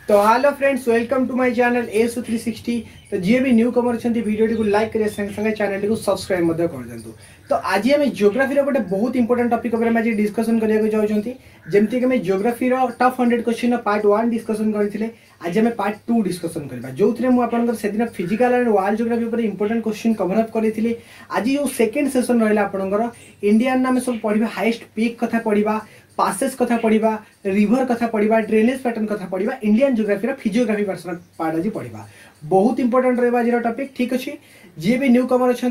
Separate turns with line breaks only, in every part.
तो hello friends, welcome to my channel एसो 360। तो जी भी न्यू कमर अच्छा वीडियो को लाइक करें संगे संगे चैनल को सब्सक्राइब कर दिंतु। तो आज आम जियोग्राफी गोटे बहुत इंपोर्टेंट टॉपिक आज डिस्कसन करने जाऊँगी। जमती कि geography top 100 question part 1 discussion करते। आज आम पार्ट 2 डिस्कसन करवा जो मुझे दिन physical and world geography important question cover up करी। आज जो सेकेंड सेसन रहा आपंकर इंडियन आम सब पढ़ा हाईएस्ट पीक कथा पढ़ा, पासेस कथा पढ़ा, रिवर कथा पढ़ा, ड्रेनेज पैटर्न कथा पढ़ा, इंडियन जियोग्राफी फिजियोग्राफी पार्ट आज पढ़ा। बहुत इंपोर्टेंट रहा आज टॉपिक। ठीक अच्छे जी भी न्यू कमर अच्छा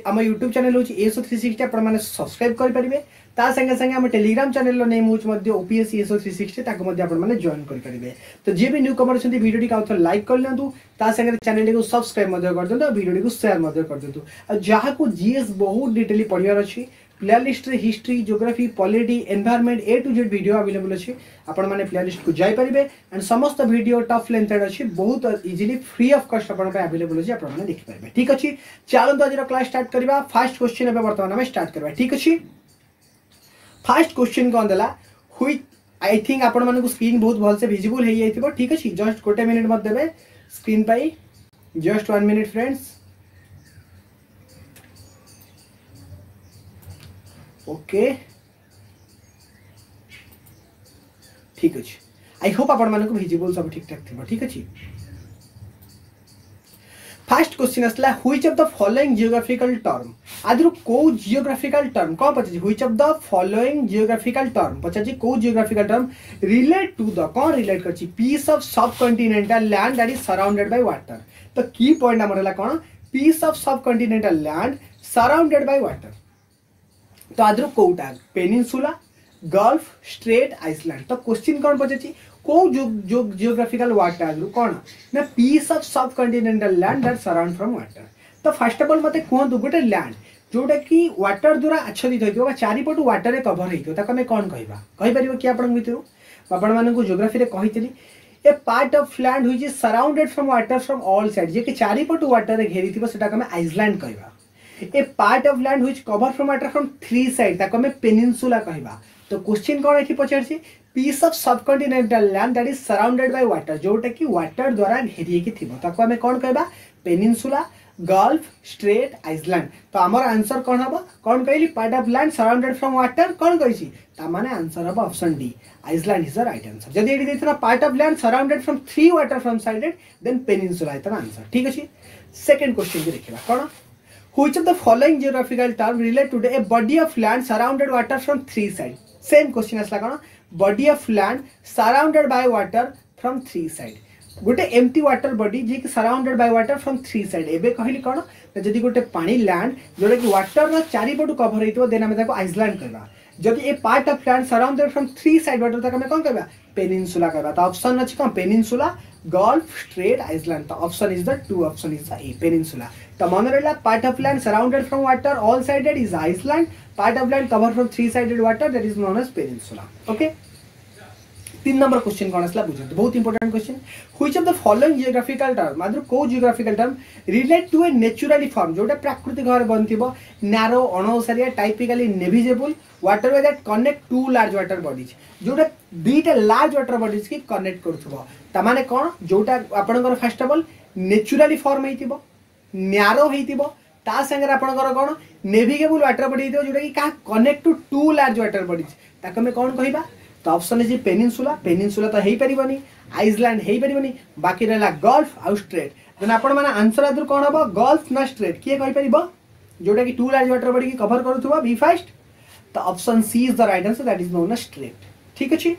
आम यूट्यूब चैनल हूँ एसो 360 आपने सब्सक्राइब करेंगे। ता संगे संगे आम टेलीग्राम चैनल नेम हूँ ओपीएससी एसो 360 आपने जॉइन करेंगे। तो जी भी न्यू कमर अच्छा वीडियो को आउ लाइक कर लिंतु, ता संगे चैनल को सब्सक्राइब कर दिंतु, वीडियो को शेयर कर दिंतु। जहाँ को जीएस बहुत डिटेली पढ़ार अच्छी प्लेलिस्ट रे history, geography, polity, environment A to Z video available अच्छी। आपण माने प्लेलिस्ट को जाई परिबे एंड समस्त वीडियो टॉप लेंथेड अच्छी, बहुत इजीली फ्री ऑफ कॉस्ट आपण पे अवेलेबल अच्छी, आपण माने देखि परिबे। ठीक अछि, चलो आज क्लास स्टार्ट करबा। फर्स्ट क्वेश्चन एबे वर्तमान हम स्टार्ट करबा। ठीक अछि, फर्स्ट क्वेश्चन कोन देला हुई आई थिंक आपण माने को स्क्रीन बहुत भल से विजिबल हे जाइथिबो। ठीक अछि, जस्ट गोटे मिनिट मत देबे स्क्रीन पाई, जस्ट 1 मिनिट फ्रेंड्स। ओके ठीक अच्छे, आई होप आपण मानक विजिबल सब ठीक ठाक थी। ठीक अच्छे, फर्स्ट क्वेश्चन आसला which of the following geographical term. आदि को जियोग्राफिकल टर्म कौन पचार, which of the following geographical term पचार को geographical term relate to the कौन रिलेट करछि piece of subcontinental land that is surrounded by water. तो की पॉइंट हमर हला कौन, piece of subcontinental land surrounded by water. तो आदर कोटा पेनिनसुला, गल्फ, स्ट्रेट, आइसलैंड। तो क्वेश्चन कौन पचार को जियोग्राफिकल वाटर आदर कौन ना piece of subcontinental land that surround from water. तो फर्स्ट ऑफ ऑल मते कहतु गोटे लैंड जोटा कि वाटर द्वारा आच्छादित होइतो बा चारिपटु वाटर रे कवर होइतो ताको हमें कौन कहबा, कहि परिबो कि आपण भितरु आपण मानकु जियोग्राफी रे कहितली a part of land which is surrounded from water from all side, जे कि चारिपटु वाटर रे घेरी थिबो सेटा हमें आइसलैंड कहबा। A part of land which cover from water from 3 side ताको हमें पेनिनसुला कहबा। तो क्वेश्चन कौन एठी पचारछि piece of subcontinental land that is surrounded by water, जोटा कि वाटर द्वारा घेरी के थिबो ताको हमें कौन कहबा, पेनिनसुला, गल्फ, स्ट्रेट, आइसलैंड। तो हमर आंसर कौन हबो, कौन कहली part of land surrounded from water कौन कहिछि, ता माने आंसर हबो option D, island is the right answer. जदि एठी देथना part of land surrounded from 3 water from sided then peninsula is the answer. ठीक अछि, सेकंड क्वेश्चन के देखिबा कोन which of the following geographical term relate to a body of land surrounded water from 3 side. Same question आसला कोन body of land surrounded by water from 3 side. गोटे empty water body जे कि surrounded by water from 3 side. एबे कहली कोन जदि गोटे पानी लैंड जोटा कि वाटर रो चारिपटु कवर होइतो देन हमें ताको आइसलैंड कहबा। जदि a part of land surrounded from 3 side water ताको हमें कोन कहबा, पेनिनसुला कहबा। तो ऑप्शन अछि कोन पेनिनसुला, गल्फ, स्ट्रेट, आइसलैंड। तो option is the 2, option is the A, peninsula. तो मन रहला part of land surrounded from water all sided is island, part of land cover from 3 sided water that is known as peninsula. Okay, 3 number question कौन आसला बुझंतु, बहुत important question. Which of the following geographical term आदर को geographical term relate to a naturally form, जोटा प्राकृतिक भाव बनथिबो नैरो अनओसारिया typically navigable waterway that connect to large water bodies, जोटा दुईटा लार्ज वाटर बॉडीज की कनेक्ट करथुबो। ता माने कोन जोटा आपनकर first of all naturally form हेतिबो, नैरो हेतिबो, ता संगे आपनकर कोन नेविगेबल वाटर बॉडी हेतिबो जोटा कि का connect to large water bodies, ताको में कोन कहिबा। तो ऑप्शन इज पेनिनसुला, पेनिनसुला तो हेई परिबनी, आइसलैंड हेई परिबनी, बाकी रहला गल्फ आउ स्ट्रेट। देन आपण माने आंसर आदर कोन हबो, गल्फ ना स्ट्रेट किए कहि परिबो, जोटा कि 2 लार्ज वाटर बॉडी की कवर करथुबो बी फर्स्ट। तो option C is the right answer that is known as strait. ठीक अछि,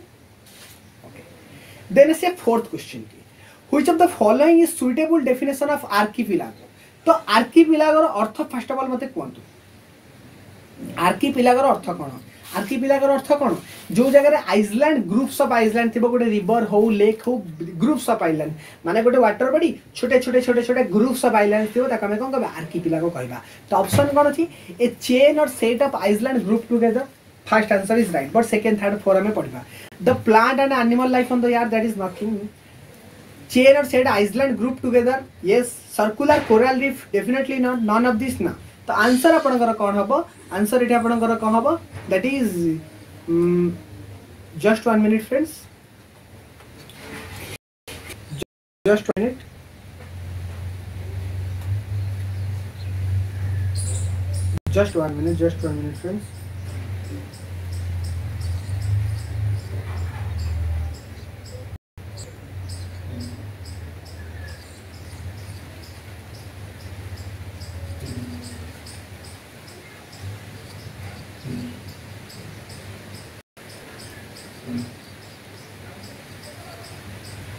ओके। देन से फोर्थ क्वेश्चन की which of the following is suitable definition of archipelago. तो आर्किपिलागो रो अर्थ फर्स्ट ऑफ ऑल मते कोंतु, आर्किपिलागो रो अर्थ कोन, आर्किपिलागो रो अर्थ कोन जो जगह रे आइसलैंड ग्रुप्स ऑफ आइसलैंड थिबो, गोटे रिवर हो, लेक हो, ग्रुप्स ऑफ आइलैंड माने गोटे वाटर बॉडी छोटे छोटे छोटे छोटे ग्रुप्स ऑफ आइलैंड थिबो ताका हमें कोन कहबा, आर्किपिलागो कहबा। तो ऑप्शन कोन अछि a chain or set of island group together. First answer is right, but second third four हमें पढ़बा। The plant and animal life on the earth that is nothing, chain or set island group together yes, circular coral reef definitely not, none of this ना। तो answer आपनकर कोन हबो, answer एठी आपनकर कोन हबो that is just 1 minute friends. Just 1 minute, just 1 minute friends.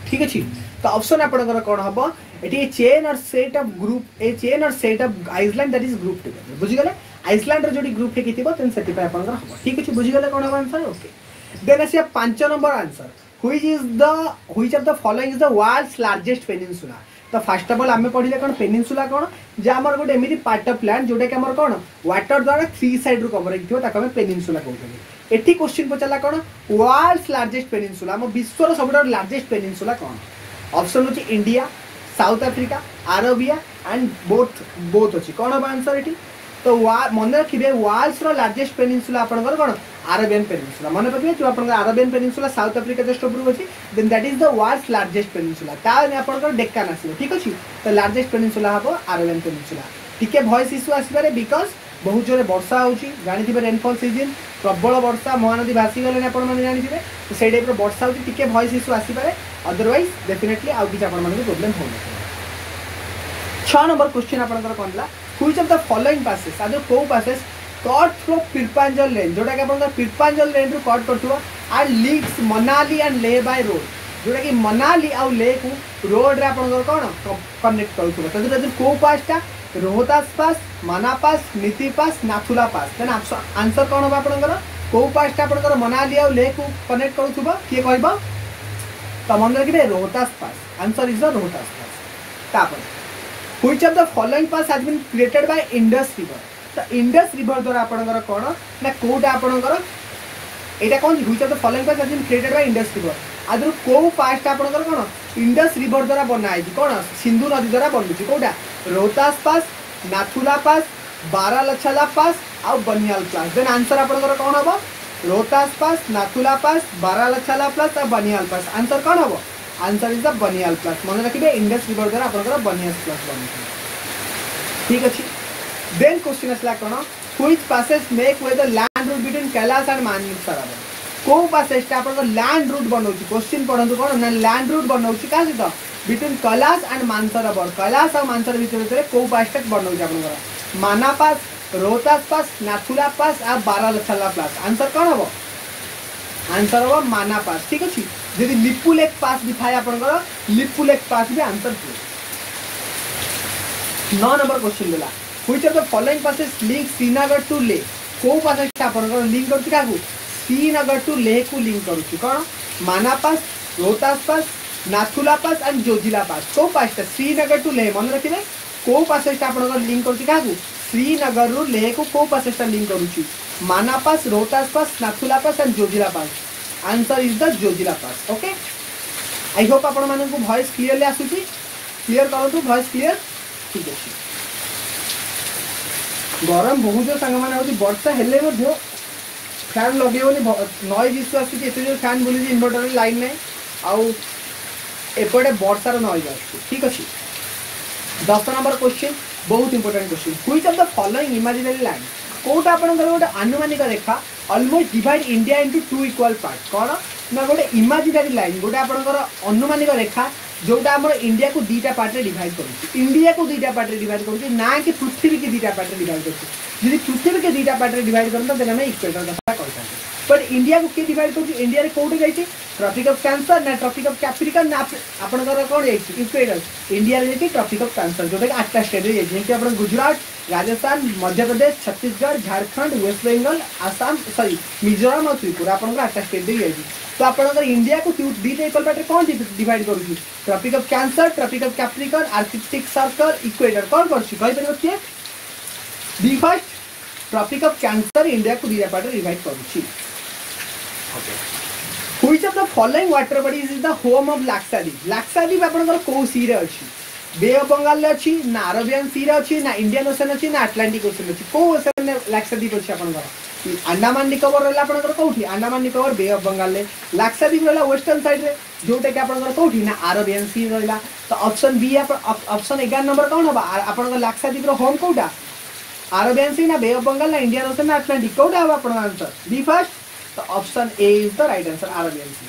ठीक अच्छे तो ऑप्शन आपनकर कौन हम ये chain or set of group a chain or set of island that is group together बुझीगले आइसलैंड रो जोडी ग्रुप हेकी थिबो तेन सेति पे आपनकर हम ठीक अछि बुझीगले कौन हम आंसर ओके देन आसी 5 number answer which of the following is the world's largest peninsula तो फर्स्ट ऑफ ऑल आमे पढिले कोन पेनिनसुला कोन जे हमर गोटे एमिति पार्ट ऑफ लैंड जोटा कि हमर कोन वाटर द्वारा थ्री साइड रो कवर हेकी थिबो ताको हम पेनिनसुला कहउछली एठी क्वेश्चन पचला कोन वर्ल्ड्स लार्जेस्ट पेनिनसुला हम विश्व रो सबटा लार्जेस्ट पेनिनसुला कोन ऑप्शन होची India south Africa Arabia and both अच्छी कौन हम आंसर ये तो मन रखिए वर्ल्ड्स रो लार्जेस्ट पेनिनसुला आपनकर कौन अरेबियन पेनिनसुला मन रखिए जो आपनकर Arabian peninsula South Africa just ऊपर अछि then that is the world's largest peninsula ताने आपनकर डेक्कन आसी ठीक अछि तो लार्जेस्ट पेनिनसुला हबो अरेबियन पेनिनसुला टिके वॉइस इशू आसी पारे बिकॉज़ बहुत जोरे वर्षा होची जानिथिबे रेनफॉल सीजन प्रबल वर्षा महानदी भासी गले आपण माने जानिथिबे तो से टाइप रो वर्षा होची टिके वॉइस इशू आसी पारे अदरवाइज डेफिनेटली आउ कि आपण माने प्रॉब्लम होने 6 नंबर क्वेश्चन आपनकर कोनला which of the following passes आदर को पासेस कट थ्रू पिरपांजल लेन जोटा कि आपनकर पिरपांजल लेन रो cut करथुवा and Leeds Manali and ले बाय रोड जोटा कि मनाली आ ले को रोड रे आपनकर कोन कनेक्ट करथुवा तो जदि को पासटा रोहतास पास माना पास नीति पास नाथुला पास देन आंसर कोन हो आपनकर को पासटा आपनकर मनाली आ ले को कनेक्ट करथुवा के कहबा तो मन रखिबे Rohtas pass answer is the Rohtas pass तापर which of the following pass has been created by Indus river तो इंडस रिवर द्वारा आपनकर कोन ना कोटा आपनकर एटा कोन which of the following pass has been created by Indus river आदर को पासटा आपनकर कोन इंडस रिवर द्वारा बनाई कोन सिंधु नदी द्वारा बनुची कोटा रोहतास पास नाथुला पास बारालछला पास और बनियाल पास देन आंसर आपनकर कोन हबो रोहतास पास नाथुला पास बारालछला पास और बनियाल पास आंसर कोन हबो आंसर इज द बनियाल पास मन रखिबे इंडस रिवर द्वारा आपनकर बनियाल पास बनुची ठीक अछि देन क्वेश्चन असला कोन which passes make way the land route between Kailash and Mansarovar को पासेस आपनकर लैंड रूट बनौची क्वेश्चन पढंतु कोन ना लैंड रूट बनौची का सहित बिटवीन कैलाश एंड मानसरोवर कैलाश और मानसरोवर भितर को पास बनौची आपनकर माना पास रोहतास पास नाथुला पास और बारालछला पास आंसर कौन हम आंसर हम माना पास ठीक अच्छे यदि लिपु लेक पास भी था आपनकर लिपु लेक पास भी आंसर 9 नंबर क्वेश्चन देला which of the following passes link Srinagar to Leh को पासेस आपनकर लिंक करछि काकू श्रीनगर टू ले को लिंक करछि कोन माना pass Rohtang pass Nathula pass and Zojila पास को पासटा श्रीनगर टू ले मन रखिबे को पासेसटा आपनकर लिंक करछि काकू श्रीनगर रु ले को पासेसटा लिंक करूची माना pass Rohtang pass Nathula pass and Zojila pass answer is the Zojila pass okay I hope आपण मानन को वॉइस क्लियरली आसुची क्लियर करंतु वॉइस क्लियर ठीक अछि गरम बहुत जो संग माने होती वर्षा हेले मध्ये फैन लगेबोनी नॉइज इशू आसुची एते जो फैन बोली इन्वर्टर लाइन नै आउ एपटे वर्षार नॉइज आसुची ठीक अछि 10 नंबर क्वेश्चन बहुत important question which of the following imaginary line कोटा आपनकर गोटे अनुमानिक रेखा almost divide India into two equal part कोन ना गोटे इमेजिनरी लाइन गोटे आपनकर अनुमानिक रेखा जोटा हमर इंडिया को दीटा पार्ट रे डिवाइड करूची इंडिया को दीटा पार्ट रे डिवाइड करूची ना कि पृथ्वी के दीटा पार्ट रे डिवाइड करूची यदि पृथ्वी के दीटा पार्ट रे डिवाइड करन त हम इक्वेटर कथा कहता बट इंडिया को के डिवाइड करूची इंडिया रे कोटे जाईची ट्रॉपिक ऑफ कैंसर ना ट्रॉपिक ऑफ कैप्रिकॉर्न ना आपनकर कोन जाईची इक्वेटर इंडिया रे जाईची ट्रॉपिक ऑफ कैंसर जोटा कि 8टा स्टेट रे जाईची कि आपन गुजरात राजस्थान मध्य प्रदेश छत्तीसगढ़ झारखंड वेस्ट बंगाल आसाम सॉरी मिजोरम और त्रिपुरा आपन 8टा स्टेट रे जाईची तो आपन इंडिया को दीटा इक्वल पार्ट रे कोन डिवाइड करूची Tropic of Cancer Tropic of Capricorn Arctic Circle equator कोन करछि कहि परबो के B first Tropic of Cancer India को दीटा पार्ट रे डिवाइड करूची okay which of the following water bodies is the home of Lakshadweep Lakshadweep आपनकर को सी रे अछि बे ऑफ बंगाल रे अछि ना अरेबियन सी रे अछि ना इंडियन ओशन अछि ना अटलांटिक ओशन अछि को ओशन ने लाक्साद्वीप अछि आपनकर अंडमान निकोबार रहला आपनकर कोठी अंडमान निकोबार बे ऑफ बंगाल ले लाक्साद्वीप रहला वेस्टर्न साइड रे जोटा कि आपन कोठी ना अरेबियन सी रहला। तो ऑप्शन बी ऑप्शन 11 नंबर कौन होबा आपन लाक्षाद्वीप रो होम कोटा अरेबियन सी ना बे ऑफ बंगाल ना इंडियन ओशन ना अटलांटिक कोटा होबा आपन आंसर बी फर्स्ट। तो option A is the right answer Arabian Sea.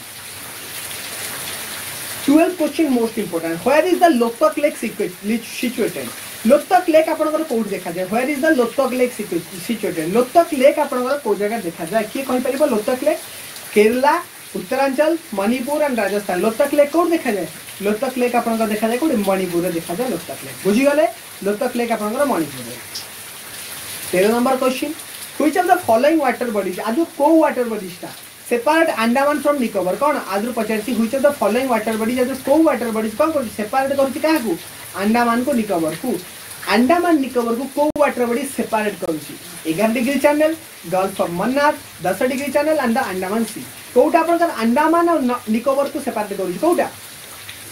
12th question most important where is the Loktak lake situated. Loktak lake आपन कोड देखा जाए where is the Loktak lake situated. Loktak lake आपन को जगह देखा जाए किए कहि परिबो Loktak lake Kerala Uttaranchal Manipur and Rajasthan. Loktak lake code देखा जाए लोकतक लेक आपन देखा जाए कोड मणिपुर रे देखा जाए लोकतक लेक बुझी गले लोकतक लेक आपन मणिपुर रे। 13 number question which of the following water bodies आज को वाटर बॉडीज ता सेपरेट अंडमान फ्रॉम निकोबर कौन आज पचारसी which of the following water bodies आज को वाटर बॉडीज कौन कर सेपरेट करछि काहा को अंडमान को निकोबर को अंडमान निकोबर को वाटर बॉडी सेपरेट करछि 11 degree channel gulf of Mannar 10 degree channel and the Andaman sea कोटा अपन अंडमान और निकोबर को सेपरेट करछि कोटा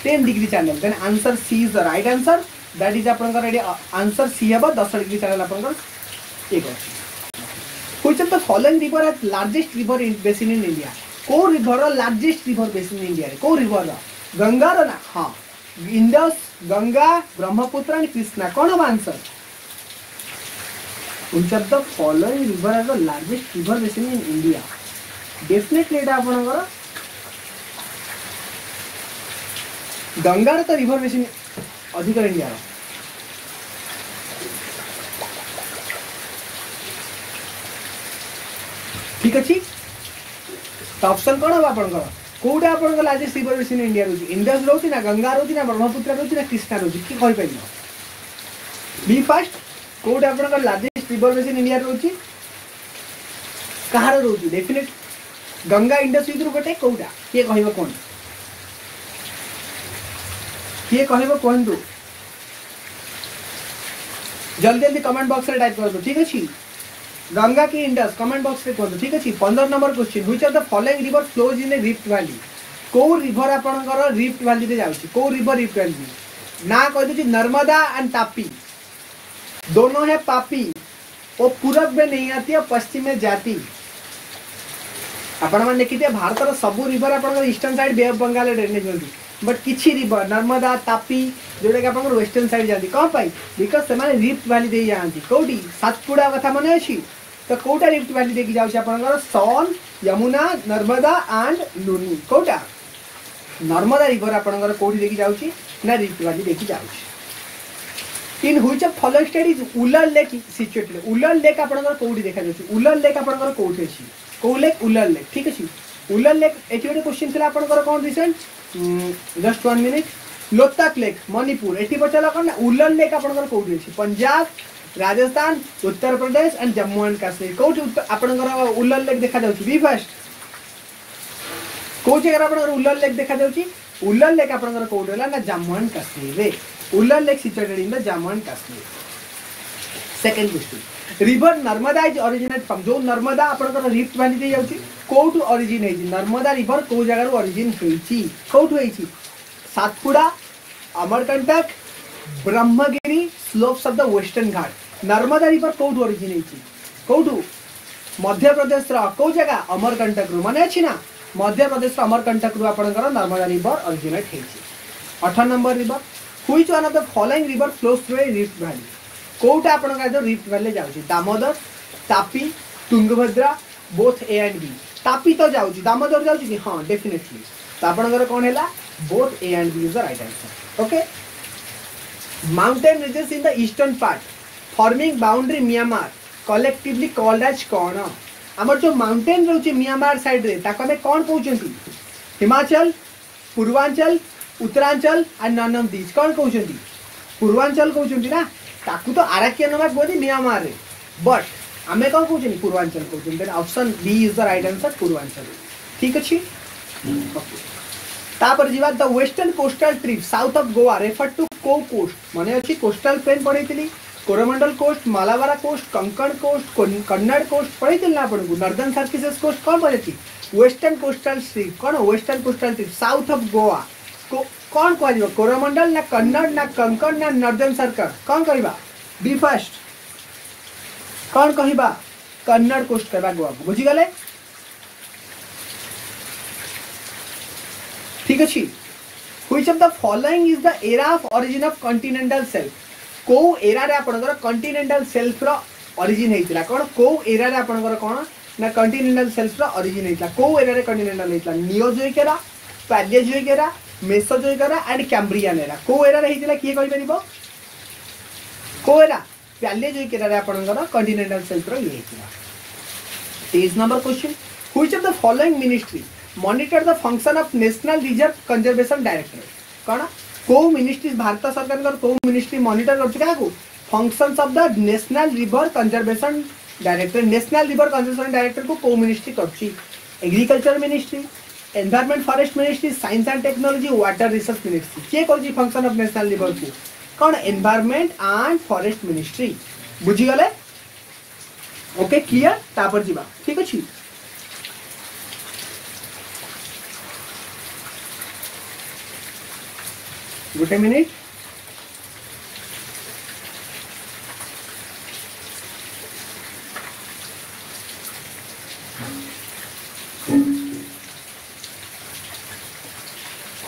10 degree channel then answer C is the right answer that is अपन रेडी आंसर सी हेबा 10 डिग्री चैनल अपन एक अछि। Which of the following river has largest river in basin in India को river largest river basin in India रे को river Ganga रो ना हां इंडस गंगा ब्रह्मपुत्र एंड कृष्णा कौन हम answer which of the following river has the largest river basin in India definitely एटा आपनकर गंगा रो तो river basin अधिक इंडिया रो ठीक अछि। तो ऑप्शन कौन होबा आपनकर कोडा आपनकर लार्जेस्ट रिवर बेसिन इंडिया रोजी इंडस रोजी ना गंगा रोजी ना ब्रह्मपुत्र रोजी ना कृष्णा रोजी की कहि पाइनो बी फर्स्ट कोडा आपनकर लार्जेस्ट रिवर बेसिन इंडिया रोजी कहार रोजी डेफिनेट गंगा इंडस विद्रु गोटे कोडा के कहिबो कोन जल्दी जल्दी कमेंट बॉक्स रे टाइप कर दो ठीक अछि। गंगा की इंडस कमेंट बॉक्स रे कहतो ठीक अछि। 15 number question which of the following river flows in A rift valley को रिवर आपनकर रिफ्ट वैली रे जाउछि को रिवर रिफ्ट वैली ना कह दो नर्मदा एंड तापी दोनों है पापी वो पूरब में नहीं आती और पश्चिम में जाती। आपण मन देखिते भारत रो सब रिवर आपनकर eastern side Bay of Bengal drainage होती बट किछि रिवर नर्मदा तापी जोडे के आपनकर वेस्टर्न साइड जाती कोन पाई बिकॉज़ से माने रिफ्ट वैली दे जांती कोडी सातपुड़ा कथा मने अछि तो कोटा रिफ्ट वैली देखि जाउ छी आपनकर सोन यमुना नर्मदा एंड लुनी कोटा नर्मदा रिवर आपनकर कोठी देखि जाउ छी ना रिफ्ट वैली देखि जाउ छी। In which of following state is Wular lake situated Wular lake आपनकर कोठी देखा जाउ छी उलर लेक आपनकर कोठी अछि को लेक उलर लेक ठीक अछि। उलर लेक एठी ଗୋଟେ क्वेश्चन थिला आपनकर कोन recent just 1 minute Loktak lake Manipur एठी बचला कोन उलर लेक आपनकर कोठी अछि पंजाब राजस्थान उत्तर प्रदेश एंड जम्मू एंड कश्मीर कोठी आपनकर उलर लेक देखा जाउची बी फर्स्ट को जगह आपनकर उलर लेक देखा जाउची उलर लेक आपनकर कोठी होला ना जम्मू एंड कश्मीर रे Wular lake situated in the Jammu and Kashmir. Second question river Narmada is originate from जो नर्मदा आपनकर रिफ्ट वैली दे जाउची कोठु ओरिजिन हेजी नर्मदा रिवर को जगह रो ओरिजिन हेची कोठु हेची Satpura Amarkantak Brahmagiri slopes of the western घाट नर्मदा रिवर कोठु ओरिजिन हेची कोठु मध्य प्रदेश रो को जगह अमरकंटक रो माने अछि ना मध्य प्रदेश रो अमरकंटक रो आपनकर नर्मदा रिवर ओरिजिनेट हेची। 8 number river which one of the following river flows through a rift valley कोटा आपनकर जो रिफ्ट वैली जाउची Damodar Tapi Tungabhadra both A and B Tapi तो जाउची दामोदर जाउची कि हां डेफिनेटली तो आपनकर कोन हैला both A and B is the right answer okay. Mountain regions in the eastern part forming boundary Myanmar collectively called as कौन हमर जो माउंटेन रोचे म्यांमार साइड रे ताको हमें कौन कहउचंती Himachal Purvanchal Uttaranchal and none of this कौन कहउचंती पूर्वांचल कहउचंती ना ताकू तो आराकियन नमक बोदी म्यांमार रे बट हमें कौन कहउचंती पूर्वांचल कहउचंती then option B is the right answer Purvanchal ठीक अछि ओके। तापर जीवा the western coastal strip south of Goa refer to को कोस्ट माने अछि कोस्टल प्लेन पढैतिली Coromandel coast Malabar coast Konkan coast Kannada coast पढैतिल ना आपन नॉर्दर्न सर्फेसेस कोस्ट कोन पढैति वेस्टर्न कोस्टल ट्रिप कोन western coastal strip south of Goa को कौन कहलिबो कोरोमंडल ना कन्नड़ ना कंकण ना नॉर्दर्न सर्कल कौन कहबा बी फर्स्ट कौन कहबा कन्नड़ कोस्ट कहबा गोवा बुझी गले ठीक अछि which of the following is the era of origin of continental shelf को एरा रे आपनकर कॉन्टिनेंटल शेल्फ रो ओरिजिन हेतिला कोन को एरा रे आपनकर कोन ना कॉन्टिनेंटल शेल्फ रो ओरिजिन हेतिला को एरा रे कॉन्टिनेंटल हेतिला Neozoic era Palaeozoic era Mesozoic era and Cambrian era को एरा रे हेतिला किए कहि परिबो को एरा पैलियोजोइक एरा रे आपनकर कॉन्टिनेंटल शेल्फ रो ये हेतिला 23 number question which of the following ministry monitor the function of national reserve conservation directorate कौन को मिनिस्ट्री भारत सरकार को मिनिस्ट्री मॉनिटर करछ का को functions of the national river conservation directorate national river conservation director को ministry करछ agriculture ministry environment forest ministry science and technology water resource ministry के करछ फंक्शन ऑफ नेशनल रिवर को कौन एनवायरनमेंट एंड फॉरेस्ट मिनिस्ट्री बुझी गले okay clear तापर जीवा ठीक अछि गुटे minute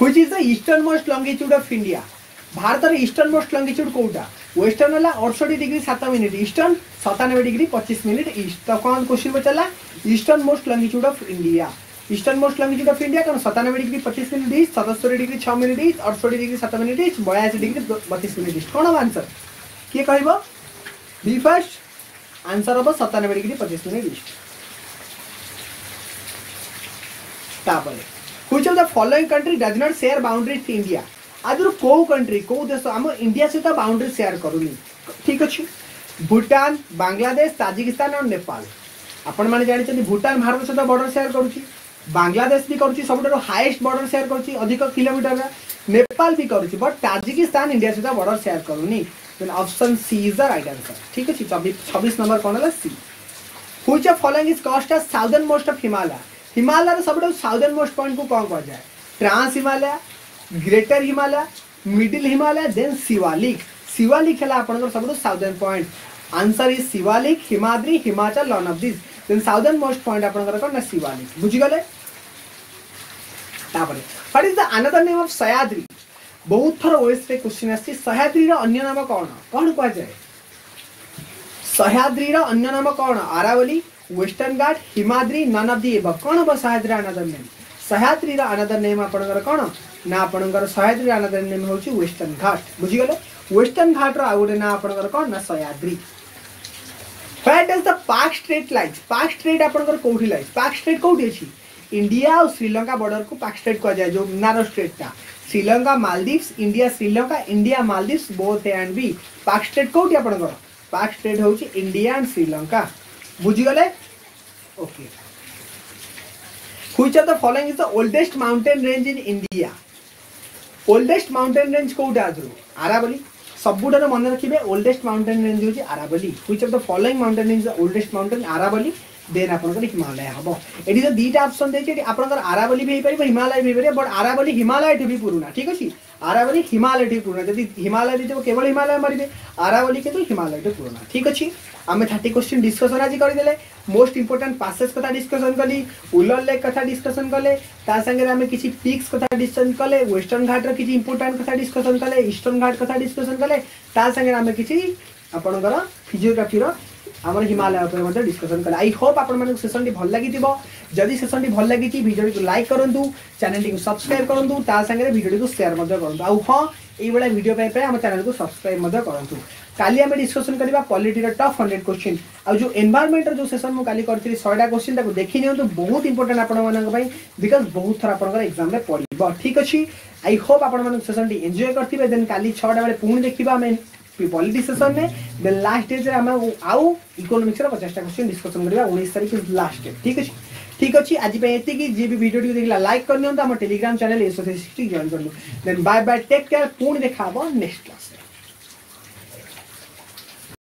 which is the eastern most longitude of India Bharat रे ईस्टर्न मोस्ट लॉन्गिट्यूड कोउटा वेस्टर्न वाला 68 degree 7 minute eastern 97 degree 25 minute east तो कौन क्वेश्चन बचला eastern most longitude of India eastern most longitude of India कौन 97 degree 25 minute east 77 degree 6 minute east 68 degree 7 minute east 82 degree 32 minute east कौन answer किए कहबो B first answer हो 97 degree 25 minute east तापर which of the following country does not share boundaries to India other को country को देश हम India से तो बाउंड्री शेयर करूनी ठीक अछि भूटान बांग्लादेश ताजिकिस्तान और नेपाल आपण माने जानि छथि भूटान भारत से बॉर्डर शेयर करूची बांग्लादेश भी करूची सबटरो हाईएस्ट बॉर्डर शेयर करूची अधिक किलोमीटर रा नेपाल भी करूची बट ताजिकिस्तान इंडिया से बॉर्डर शेयर करूनी then option C is the right answer ठीक अछि 26 नंबर कोन हला C which of following is cast as southernmost of Himalaya Himalaya रे सबटरो साउदर्न मोस्ट पॉइंट को कोन कह जाय trans Himalaya greater Himalaya middle Himalaya then Shivalik Shivalik है आपन सब southern point answer is Shivalik Himadri Himachal none of this then southernmost point आपन कोन ना शिवालिक बुझि गले तापर what is the another name of Sahyadri बहुत थर ओएस रे क्वेश्चन आसी सह्याद्री रो अन्य नाम कोन कह जाय सह्याद्री रो अन्य नाम कोन Aravalli western Ghat Himadri none of the above कोन बस सह्याद्री अनदर नेम सह्याद्री रो अनदर नेम आपन कोन ना आपनकर सह्याद्री अनदर नेम होची वेस्टर्न घाट बुझि गले वेस्टर्न घाट रो आउडे ना आपनकर कोन ना सह्याद्री व्हेयर डज द पाक स्ट्रेट लाइज पाक स्ट्रेट आपनकर कोठी लाइज पाक स्ट्रेट कोठी अछि इंडिया और श्रीलंका बॉर्डर को पाक स्ट्रेट कह जाय जो नारो स्ट्रेट ता Sri Lanka Maldives India Sri Lanka India Maldives both A and B Palk strait कोठी आपनकर पाक स्ट्रेट होची इंडिया एंड श्रीलंका बुझि गले okay which of the following is the oldest mountain range in India oldest mountain range कोटा आदरू आरावली सबुडर मन रखिबे ओल्डेस्ट माउंटेन रेंज होची Aravalli which of the following mountain range the oldest mountain Aravalli then आपनकर हिमालय हबो एडी जो दीटा ऑप्शन देछि एडी आपनकर आरावली भी परिबो हिमालय भी परिबो बट आरावली हिमालय ठि भी पुरुना ठीक अछि आरावली हिमालय ठि पुरुना जदि हिमालय दिते केवल हिमालय मारिबे आरावली के तो हिमालय ठि पुरुना ठीक अछि आमे 30 क्वेश्चन डिस्कशन आज कर देले मोस्ट इंपोर्टेंट पासेस कथा डिस्कशन कली उलर लेक कथा डिस्कशन कले ता संगे आमे किछि पीक्स कथा डिस्कशन कले वेस्टर्न घाट रो किछि इंपोर्टेंट कथा डिस्कशन कले ईस्टर्न घाट कथा डिस्कशन कले ता संगे आमे किछि आपनकर फिजियोग्राफी रो हमर हिमालय ऊपर मध्ये डिस्कशन कले आई होप आपन माने सेशन टी भल लागितिबो जदि सेशन टी भल लागिति वीडियो को लाइक करंतु चैनल टी को सब्सक्राइब करंतु ता संगे वीडियो को शेयर मध्ये करंतु आ हां एई बडा वीडियो पे हम चैनल को सब्सक्राइब मध्ये करंतु काली आमे डिस्कशन करबा पॉलिटी रो टॉप 100 क्वेश्चन आ जो एनवायरनमेंट जो सेशन मु काली करथि 100टा क्वेश्चन ताको देखि नियंतु बहुत इंपोर्टेंट आपन मानक पई बिकॉज़ बहुत थरा आपनकर एग्जाम रे पड़िबो ठीक अछि आई होप आपन मानक सेशन टी एन्जॉय करथिबे देन काली 6टा बेले पुणी देखिबा हमें पॉलिटी सेशन में देन लास्ट डे रे हम आउ इकोनॉमिक्स रो 50टा क्वेश्चन डिस्कशन करबा 19 तारिख इज लास्ट डे ठीक अछि आज पे एति की जे भी वीडियो देखला लाइक करनियो त हम टेलीग्राम चैनल एसो 360 जॉइन करलु then bye bye take care पुणी देखाबो नेक्स्ट क्लास